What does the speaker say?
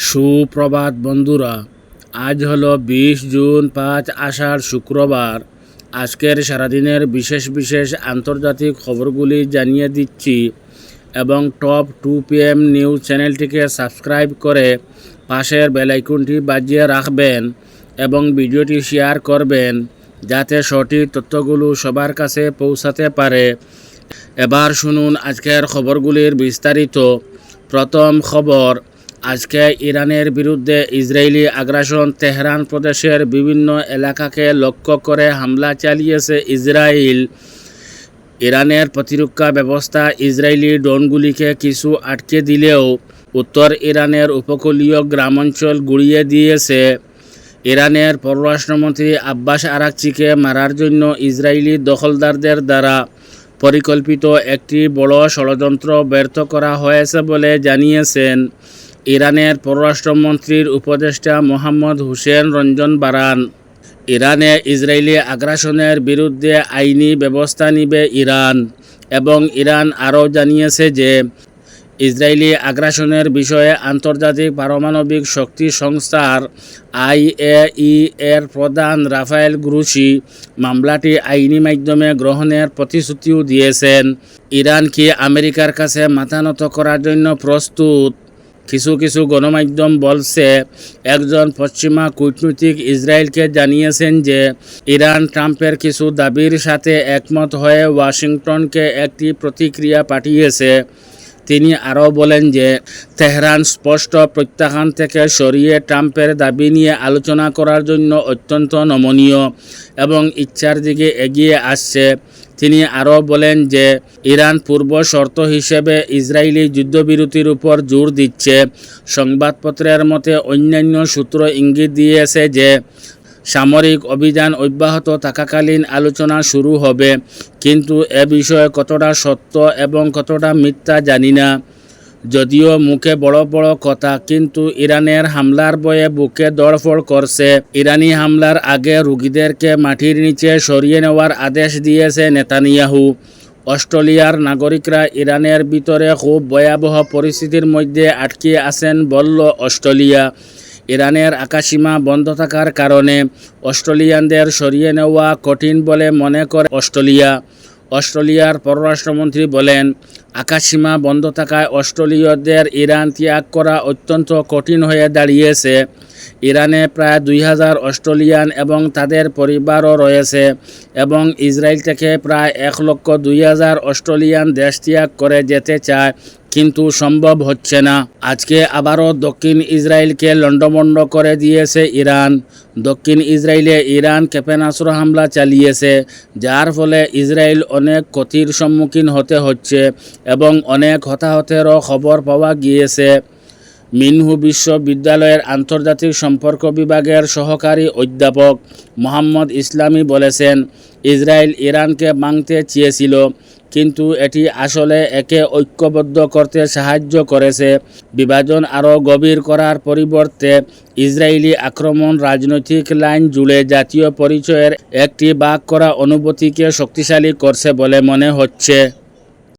সুপ্রভাত বন্ধুরা, আজ হলো 20 জুন 5 আষাঢ় শুক্রবার। আজকের সারাদিনের বিশেষ আন্তর্জাতিক খবরগুলি জানিয়ে দিচ্ছি এবং টপ 2 PM নিউজ চ্যানেলটিকে সাবস্ক্রাইব করে পাশের বেল আইকনটি বাজিয়ে রাখবেন এবং ভিডিওটি শেয়ার করবেন যাতে সঠিক তথ্যগুলো সবার কাছে পৌঁছাতে পারে। এবার শুনুন আজকের খবরগুলির বিস্তারিত। প্রথম খবর, আজকে ইরানের বিরুদ্ধে ইসরায়েলি আগ্রাসন। তেহরান প্রদেশের বিভিন্ন এলাকাকে লক্ষ্য করে হামলা চালিয়েছে ইসরায়েল। ইরানের প্রতিরক্ষা ব্যবস্থা ইসরায়েলি ড্রোনগুলিকে কিছু আটকে দিলেও উত্তর ইরানের উপকূলীয় গ্রামাঞ্চল গুড়িয়ে দিয়েছে। ইরানের পররাষ্ট্রমন্ত্রী আব্বাস আরাকচিকে মারার জন্য ইসরায়েলি দখলদারদের দ্বারা পরিকল্পিত একটি বড় ষড়যন্ত্র ব্যর্থ করা হয়েছে বলে জানিয়েছেন ইরানের পররাষ্ট্রমন্ত্রীর উপদেষ্টা মোহাম্মদ হুসেন রঞ্জন বারান। ইরানে ইসরায়েলি আগ্রাসনের বিরুদ্ধে আইনি ব্যবস্থা নিবে ইরান এবং ইরান আরও জানিয়েছে যে ইসরায়েলি আগ্রাসনের বিষয়ে আন্তর্জাতিক পারমাণবিক শক্তি সংস্থার IAEA এর প্রধান রাফায়েল গ্রুসি মামলাটি আইনি মাধ্যমে গ্রহণের প্রতিশ্রুতিও দিয়েছেন। ইরান কি আমেরিকার কাছে মাথা নত করার জন্য প্রস্তুত? কিছু গণমাধ্যম বলছে, একজন পশ্চিমা কূটনীতিক ইসরায়েলকে জানিয়েছেন যে ইরান ট্রাম্পের কিছু দাবির সাথে একমত হয়ে ওয়াশিংটনকে একটি প্রতিক্রিয়া পাঠিয়েছে। তিনি আরও বলেন যে তেহরান স্পষ্ট প্রত্যাখ্যান থেকে সরিয়ে ট্রাম্পের দাবি নিয়ে আলোচনা করার জন্য অত্যন্ত নমনীয় এবং ইচ্ছার দিকে এগিয়ে আসছে। তিনি আরও বলেন যে ইরান পূর্ব শর্ত হিসেবে ইসরায়েলি যুদ্ধবিরতির উপর জোর দিচ্ছে। সংবাদপত্রের মতে অন্যান্য সূত্র ইঙ্গিত দিয়েছে যে সামরিক অভিযান অব্যাহত থাকাকালীন আলোচনা শুরু হবে, কিন্তু এ বিষয়ে কতটা সত্য এবং কতটা মিথ্যা জানি না। যদিও মুখে বড় কথা, কিন্তু ইরানের হামলার ভয়ে বুকে দড়ফড় করছে। ইরানি হামলার আগে রোগীদেরকে মাটির নিচে সরিয়ে নেওয়ার আদেশ দিয়েছে নেতানিয়াহু। অস্ট্রেলিয়ার নাগরিকরা ইরানের ভিতরে খুব ভয়াবহ পরিস্থিতির মধ্যে আটকে আছেন বলল অস্ট্রেলিয়া। ইরানের আকাশসীমা বন্ধ থাকার কারণে অস্ট্রেলিয়ানদের সরিয়ে নেওয়া কঠিন বলে মনে করে অস্ট্রেলিয়ার পররাষ্ট্রমন্ত্রী বলেন, আকাশসীমা বন্ধ থাকায় অস্ট্রেলীয়দের ইরান ত্যাগ করা অত্যন্ত কঠিন হয়ে দাঁড়িয়েছে। ইরানে প্রায় 2000 অস্ট্রেলিয়ান এবং তাদের পরিবারও রয়েছে এবং ইসরায়েল থেকে প্রায় 1,02,000 অস্ট্রেলিয়ান দেশ ত্যাগ করে যেতে চায়, কিন্তু সম্ভব হচ্ছে না। আজকে আবারও দক্ষিণ ইসরায়েলকে লণ্ডভণ্ড করে দিয়েছে ইরান। দক্ষিণ ইসরায়েলে ইরান ক্ষেপণাস্ত্র হামলা চালিয়েছে, যার ফলে ইসরায়েল অনেক ক্ষতির সম্মুখীন হতে হচ্ছে এবং অনেক হতাহতেরও খবর পাওয়া গিয়েছে। মিনহু বিশ্ববিদ্যালয়ের আন্তর্জাতিক সম্পর্ক বিভাগের সহকারী অধ্যাপক মোহাম্মদ ইসলামী বলেছেন, ইসরায়েল ইরানকে ভাঙতে চেয়েছিল, কিন্তু এটি আসলে একে ঐক্যবদ্ধ করতে সাহায্য করেছে। বিভাজন আরও গভীর করার পরিবর্তে ইসরায়েলি আক্রমণ রাজনৈতিক লাইন জুড়ে জাতীয় পরিচয়ের একটি ভাগ করা অনুভূতিকে শক্তিশালী করছে বলে মনে হচ্ছে।